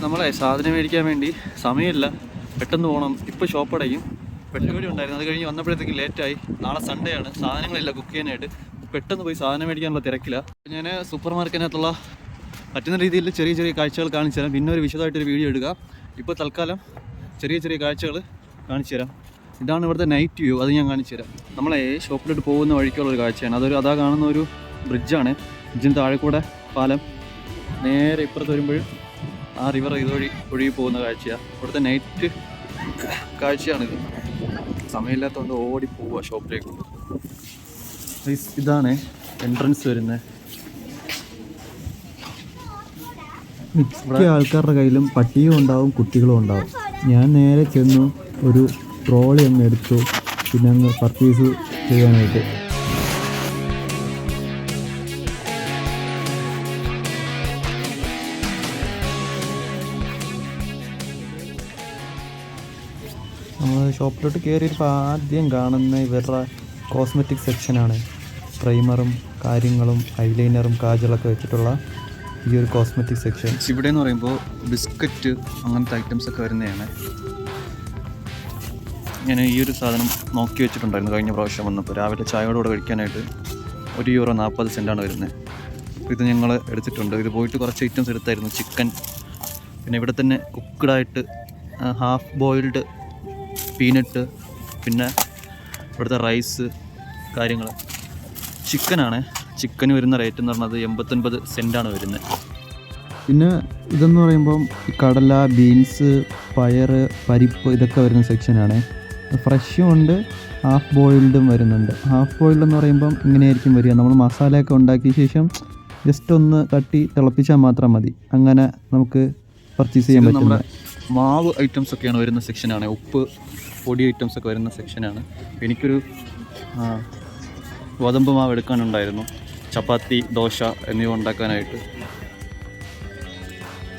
നമ്മളെ സാധനം മേടിക്കാൻ വേണ്ടി സമയമില്ല, പെട്ടെന്ന് പോകണം. ഇപ്പോൾ ഷോപ്പ് അടയ്ക്കും. പരിപാടി ഉണ്ടായിരുന്നു, അത് കഴിഞ്ഞ് വന്നപ്പോഴത്തേക്ക് ലേറ്റായി. നാളെ സൺഡേ ആണ്, സാധനങ്ങളില്ല കുക്ക് ചെയ്യാനായിട്ട്. പെട്ടെന്ന് പോയി സാധനം മേടിക്കാനുള്ള തിരക്കില്ല. ഞാൻ സൂപ്പർ മാർക്കറ്റിനകത്തുള്ള പറ്റുന്ന രീതിയിൽ ചെറിയ ചെറിയ കാഴ്ചകൾ കാണിച്ചു തരാം. പിന്നെ ഒരു വിശദമായിട്ടൊരു വീഡിയോ എടുക്കാം. ഇപ്പോൾ തൽക്കാലം ചെറിയ ചെറിയ കാഴ്ചകൾ കാണിച്ചു തരാം. ഇതാണ് ഇവിടുത്തെ നൈറ്റ് വ്യൂ, അത് ഞാൻ കാണിച്ചു തരാം. നമ്മളെ ഷോപ്പിലോട്ട് പോകുന്ന വഴിക്കുള്ളൊരു കാഴ്ചയാണ്. അതാ കാണുന്ന ഒരു ബ്രിഡ്ജാണ്. ബ്രിഡ്ജിന് താഴെ കൂടെ പാലം, നേരെ ഇപ്പുറത്ത് വരുമ്പോഴും ആ റിവർ ഇതുവഴി ഒഴുകി പോകുന്ന കാഴ്ചയാണ്. ഇവിടുത്തെ നൈറ്റ് കാഴ്ചയാണിത്. സമയമില്ലാത്തതുകൊണ്ട് ഓടി പോവുക ഷോപ്പിലേക്ക്. ഇതാണ് എൻട്രൻസ് വരുന്നത്. മിക്ക ആൾക്കാരുടെ കയ്യിലും പട്ടിയും ഉണ്ടാവും കുട്ടികളും ഉണ്ടാവും. ഞാൻ നേരെ ചെന്നു ഒരു ട്രോളി അങ്ങ് എടുത്തു, പിന്നെ അങ്ങ് പർച്ചേസ് ചെയ്യാനായിട്ട്. നമ്മൾ ഷോപ്പിലോട്ട് കയറിയപ്പോൾ ആദ്യം കാണുന്ന ഇവരുടെ കോസ്മെറ്റിക് സെക്ഷനാണ്. പ്രൈമറും കാര്യങ്ങളും ഐലൈനറും കാജലൊക്കെ വെച്ചിട്ടുള്ള ഈ ഒരു കോസ്മെറ്റിക് സെക്ഷൻ. ഇവിടെ എന്ന് പറയുമ്പോൾ ബിസ്ക്കറ്റ് അങ്ങനത്തെ ഐറ്റംസ് ഒക്കെ വരുന്നതാണ്. ഞാൻ ഈ ഒരു സാധനം നോക്കി വെച്ചിട്ടുണ്ടായിരുന്നു കഴിഞ്ഞ പ്രാവശ്യം വന്നപ്പോൾ. രാവിലെ ചായയോടുകൂടെ കഴിക്കാനായിട്ട് €1.40 വരുന്നത്. അപ്പോൾ ഇത് ഞങ്ങൾ എടുത്തിട്ടുണ്ട്. ഇത് പോയിട്ട് കുറച്ച് ഐറ്റംസ് എടുത്തായിരുന്നു. ചിക്കൻ, പിന്നെ ഇവിടെ തന്നെ കുക്ക്ഡായിട്ട് ഹാഫ് ബോയിൽഡ് പീനട്ട്, പിന്നെ ഇവിടുത്തെ റൈസ് കാര്യങ്ങൾ. ചിക്കനാണ്. ചിക്കന് വരുന്ന റേറ്റ് എന്ന് പറഞ്ഞത് 89 സെൻറ്റാണ് വരുന്നത്. പിന്നെ ഇതെന്ന് പറയുമ്പം കടല, ബീൻസ്, പയർ, പരിപ്പ് ഇതൊക്കെ വരുന്ന സെക്ഷനാണ്. ഫ്രഷും ഉണ്ട്, ഹാഫ് ബോയിൽഡും വരുന്നുണ്ട്. ഹാഫ് ബോയിൽഡ് എന്ന് പറയുമ്പം ഇങ്ങനെയായിരിക്കും വരിക. നമ്മൾ മസാലയൊക്കെ ഉണ്ടാക്കിയ ശേഷം ജസ്റ്റ് ഒന്ന് തട്ടി തിളപ്പിച്ചാൽ മാത്രം മതി. അങ്ങനെ നമുക്ക് പർച്ചേസ് ചെയ്യാൻ പറ്റും. നമ്മുടെ മാവ് ഐറ്റംസ് ഒക്കെയാണ് വരുന്ന സെക്ഷനാണ്. ഉപ്പ് പൊടി ഐറ്റംസ് ഒക്കെ വരുന്ന സെക്ഷനാണ്. എനിക്കൊരു ഗോതമ്പ് മാവ് എടുക്കാനുണ്ടായിരുന്നു, ചപ്പാത്തി, ദോശ എന്നിവ ഉണ്ടാക്കാനായിട്ട്.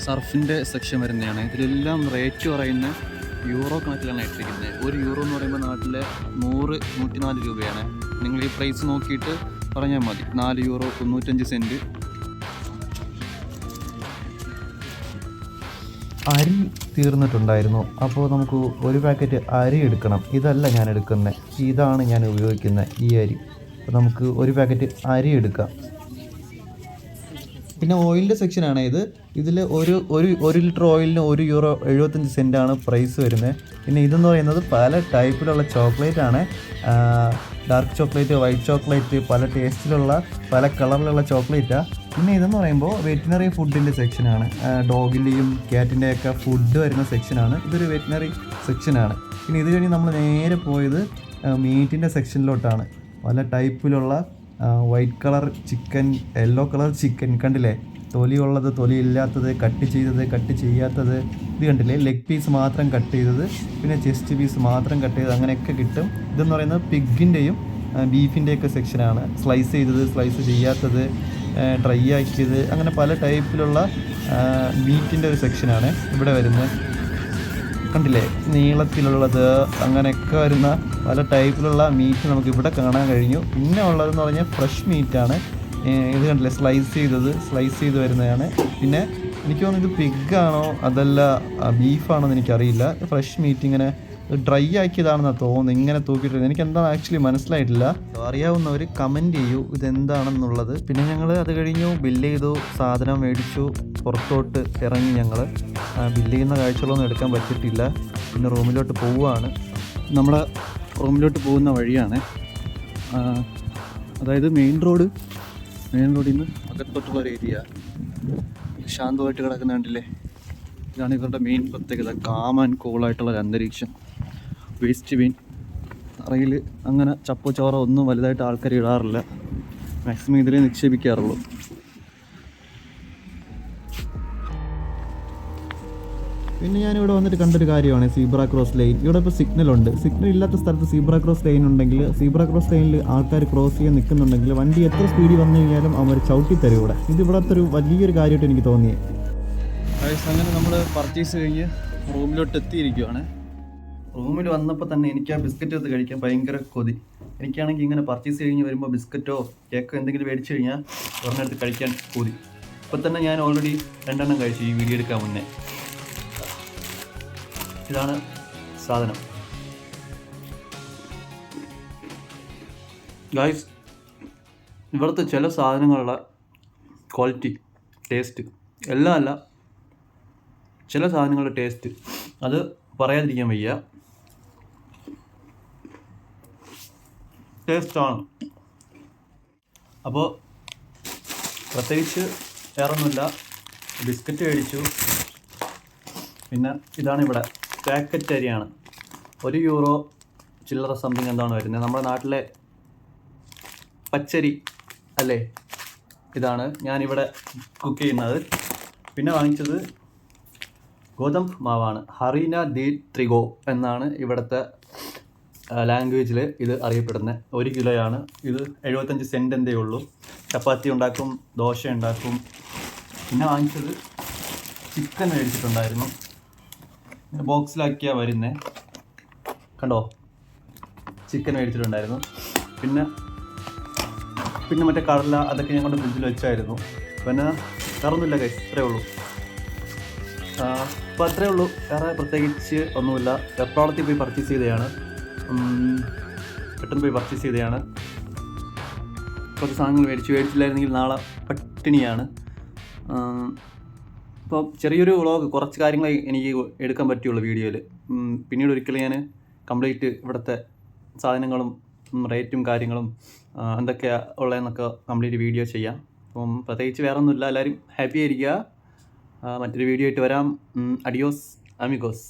സർഫിൻ്റെ സെക്ഷൻ വരുന്നതാണ്. ഇതിലെല്ലാം റേറ്റ് പറയുന്ന യൂറോ കണക്കിലാണ് ഇട്ടിരിക്കുന്നത്. €1 എന്ന് പറയുമ്പോൾ നാട്ടിലെ 104 രൂപയാണ്. നിങ്ങൾ ഈ പ്രൈസ് നോക്കിയിട്ട് പറഞ്ഞാൽ മതി. €4.95. അരി തീർന്നിട്ടുണ്ടായിരുന്നു. അപ്പോൾ നമുക്ക് ഒരു പാക്കറ്റ് അരി എടുക്കണം. ഇതല്ല ഞാൻ എടുക്കുന്നത്, ഇതാണ് ഞാൻ ഉപയോഗിക്കുന്നത്, ഈ അരി. അപ്പോൾ നമുക്ക് ഒരു പാക്കറ്റ് അരി എടുക്കാം. പിന്നെ ഓയിലിൻ്റെ സെക്ഷനാണ് ഇത്. ഇതിൽ ഒരു ലിറ്റർ ഓയിലിന് €1.75 പ്രൈസ് വരുന്നത്. പിന്നെ ഇതെന്ന് പറയുന്നത് പല ടൈപ്പിലുള്ള ചോക്ലേറ്റാണ്. ഡാർക്ക് ചോക്ലേറ്റ്, വൈറ്റ് ചോക്ലേറ്റ്, പല ടേസ്റ്റിലുള്ള പല കളറിലുള്ള ചോക്ലേറ്റാണ്. പിന്നെ ഇതെന്ന് പറയുമ്പോൾ വെറ്റിനറി ഫുഡിൻ്റെ സെക്ഷനാണ്. ഡോഗിൻ്റെയും ക്യാറ്റിൻ്റെയൊക്കെ ഫുഡ് വരുന്ന സെക്ഷനാണ്. ഇതൊരു വെറ്റിനറി സെക്ഷനാണ്. പിന്നെ ഇത് കഴിഞ്ഞ് നമ്മൾ നേരെ പോയത് മീറ്റിൻ്റെ സെക്ഷനിലോട്ടാണ്. പല ടൈപ്പിലുള്ള white colour chicken, yellow colour chicken കണ്ടില്ലേ, തൊലിയുള്ളത്, തൊലി ഇല്ലാത്തത്, കട്ട് ചെയ്തത്, കട്ട് ചെയ്യാത്തത്, ഇത് കണ്ടില്ലേ, ലെഗ് പീസ് മാത്രം കട്ട് ചെയ്തത്, പിന്നെ ചെസ്റ്റ് പീസ് മാത്രം കട്ട് ചെയ്തത്, അങ്ങനെയൊക്കെ കിട്ടും. ഇതെന്ന് പറയുന്നത് പിഗിൻ്റെയും ബീഫിൻ്റെയൊക്കെ സെക്ഷനാണ്. സ്ലൈസ് ചെയ്തത്, സ്ലൈസ് ചെയ്യാത്തത്, ഡ്രൈ ആക്കിയത്, അങ്ങനെ പല ടൈപ്പിലുള്ള മീറ്റിൻ്റെ ഒരു സെക്ഷനാണ് ഇവിടെ വരുന്നത്. കണ്ടില്ലേ, നീളത്തിലുള്ളത്, അങ്ങനെയൊക്കെ വരുന്ന പല ടൈപ്പിലുള്ള മീറ്റ് നമുക്ക് ഇവിടെ കാണാൻ കഴിഞ്ഞു. പിന്നെ ഉള്ളതെന്ന് പറഞ്ഞാൽ ഫ്രഷ് മീറ്റാണ്. ഇത് കണ്ടില്ലേ, സ്ലൈസ് ചെയ്ത് വരുന്നതാണ്. പിന്നെ എനിക്ക് തോന്നുന്നു ഇത് പിഗാണോ അതല്ല ബീഫാണോന്ന് എനിക്കറിയില്ല. ഫ്രഷ് മീറ്റ് ഇങ്ങനെ ഡ്രൈ ആക്കിയതാണെന്നാണ് തോന്നുന്നത്. ഇങ്ങനെ തൂക്കിയിട്ടിരുന്നത് എനിക്ക് എന്താണെന്ന് ആക്ച്വലി മനസ്സിലായിട്ടില്ല. അറിയാവുന്നവർ കമൻറ്റ് ചെയ്യൂ ഇതെന്താണെന്നുള്ളത്. പിന്നെ ഞങ്ങൾ അത് കഴിഞ്ഞു, ബില്ല് ചെയ്തു, സാധനം മേടിച്ചു, പുറത്തോട്ട് ഇറങ്ങി. ഞങ്ങൾ ബില്ല് ചെയ്യുന്ന കാഴ്ചകളൊന്നും എടുക്കാൻ പറ്റിയിട്ടില്ല. പിന്നെ റൂമിലോട്ട് പോവുകയാണ്. നമ്മുടെ റൂമിലോട്ട് പോകുന്ന വഴിയാണ്. അതായത് മെയിൻ റോഡിൽ നിന്ന് അകത്തോട്ടുള്ള ഒരു ഏരിയ. ശാന്തമായിട്ട് കിടക്കുന്ന കണ്ടില്ലേ, ഇതാണ് ഇവരുടെ മെയിൻ പ്രത്യേകത. കാം ആൻഡ് കൂളായിട്ടുള്ളൊരു അന്തരീക്ഷം. വേസ്റ്റ് ബിൻ അറയിൽ അങ്ങനെ ചപ്പോ ചോറോ ഒന്നും വലുതായിട്ട് ആൾക്കാർ ഇടാറില്ല. മാക്സിമം ഇതിലേ നിക്ഷേപിക്കാറുള്ളൂ. പിന്നെ ഞാനിവിടെ വന്നിട്ട് കണ്ടൊരു കാര്യമാണ് സീബ്ര ക്രോസ് ലൈൻ. ഇവിടെ ഇപ്പോൾ സിഗ്നലുണ്ട്. സിഗ്നൽ ഇല്ലാത്ത സ്ഥലത്ത് സീബ്ര ക്രോസ് ലൈൻ ഉണ്ടെങ്കിൽ, സീബ്ര ക്രോസ് ലൈനിൽ ആൾക്കാർ ക്രോസ് ചെയ്യാൻ നിൽക്കുന്നുണ്ടെങ്കിൽ വണ്ടി എത്ര സ്പീഡിൽ വന്നു കഴിഞ്ഞാലും അവർ ചവിട്ടി തരും ഇവിടെ. ഇത് ഇവിടുത്തെ ഒരു വലിയൊരു കാര്യമായിട്ട് എനിക്ക് തോന്നിയത്. അങ്ങനെ നമ്മൾ പർച്ചേസ് കഴിഞ്ഞ് റൂമിലോട്ട് എത്തിയിരിക്കുകയാണ്. റൂമിൽ വന്നപ്പോൾ തന്നെ എനിക്ക് ആ ബിസ്ക്കറ്റ് എടുത്ത് കഴിക്കാൻ ഭയങ്കര കൊതി. എനിക്കാണെങ്കിൽ ഇങ്ങനെ പർച്ചേസ് കഴിഞ്ഞ് വരുമ്പോൾ ബിസ്ക്കറ്റോ കേക്കോ എന്തെങ്കിലും മേടിച്ച് കഴിഞ്ഞാൽ ഒരെണ്ണെടുത്ത് കഴിക്കാൻ കൊതി. ഇപ്പം തന്നെ ഞാൻ ഓൾറെഡി 2 കഴിച്ചു ഈ വീഡിയോ എടുക്കാൻ മുന്നേ. ഇതാണ് സാധനം. ഗൈസ്, ഇവിടുത്തെ ചില സാധനങ്ങളുടെ ക്വാളിറ്റി, ടേസ്റ്റ് എല്ലാം അല്ല, ചില സാധനങ്ങളുടെ ടേസ്റ്റ് അത് പറയാതിരിക്കാൻ വയ്യ. ടേസ്റ്റാണ്. അപ്പോൾ പ്രത്യേകിച്ച് വേറൊന്നുമില്ല. ബിസ്ക്കറ്റ് മേടിച്ചു. പിന്നെ ഇതാണ് ഇവിടെ പാക്കറ്റ് അരിയാണ്. €1 ചില്ലറ സംതിങ് എന്താണ് വരുന്നത്. നമ്മുടെ നാട്ടിലെ പച്ചരി അല്ലേ, ഇതാണ് ഞാനിവിടെ കുക്ക് ചെയ്യുന്നത്. പിന്നെ വാങ്ങിച്ചത് ഗോതമ്പ് മാവാണ്. ഹറീന ദി ത്രിഗോ എന്നാണ് ഇവിടുത്തെ ലാംഗ്വേജിൽ ഇത് അറിയപ്പെടുന്നത്. 1 കിലോയാണ് ഇത്. 75 സെൻറ്റ് എന്തേ ഉള്ളൂ. ചപ്പാത്തി ഉണ്ടാക്കും, ദോശ ഉണ്ടാക്കും. പിന്നെ വാങ്ങിച്ചത് ചിക്കൻ മേടിച്ചിട്ടുണ്ടായിരുന്നു. ബോക്സിലാക്കിയാണ് വരുന്നത്, കണ്ടോ, ചിക്കൻ മേടിച്ചിട്ടുണ്ടായിരുന്നു. പിന്നെ മറ്റേ കടല അതൊക്കെ ഞങ്ങളുടെ ഫ്രിഡ്ജിൽ വെച്ചായിരുന്നു. പിന്നെ വേറൊന്നുമില്ല ഗൈസ്, ഇത്രയേ ഉള്ളൂ. അപ്പോൾ അത്രയേ ഉള്ളൂ, വേറെ പ്രത്യേകിച്ച് ഒന്നുമില്ല. വെപ്രാളത്തിൽ പോയി പർച്ചേസ് ചെയ്തതാണ്, പെട്ടെന്ന് പോയി പർച്ചേസ് ചെയ്തതാണ്. കുറച്ച് സാധനങ്ങൾ മേടിച്ചില്ലായിരുന്നെങ്കിൽ നാളെ പട്ടിണിയാണ്. അപ്പോൾ ചെറിയൊരു വ്ളോഗ്, കുറച്ച് കാര്യങ്ങളെ എനിക്ക് എടുക്കാൻ പറ്റുള്ളൂ വീഡിയോയിൽ. പിന്നീട് ഒരിക്കലും ഞാൻ കംപ്ലീറ്റ് ഇവിടുത്തെ സാധനങ്ങളും റേറ്റും കാര്യങ്ങളും എന്തൊക്കെയാണ് ഉള്ളതെന്നൊക്കെ കംപ്ലീറ്റ് വീഡിയോ ചെയ്യാം. അപ്പം പ്രത്യേകിച്ച് വേറെ ഒന്നുമില്ല. എല്ലാവരും ഹാപ്പി ആയിരിക്കുക. മറ്റൊരു വീഡിയോ ആയിട്ട് വരാം. Adios amigos.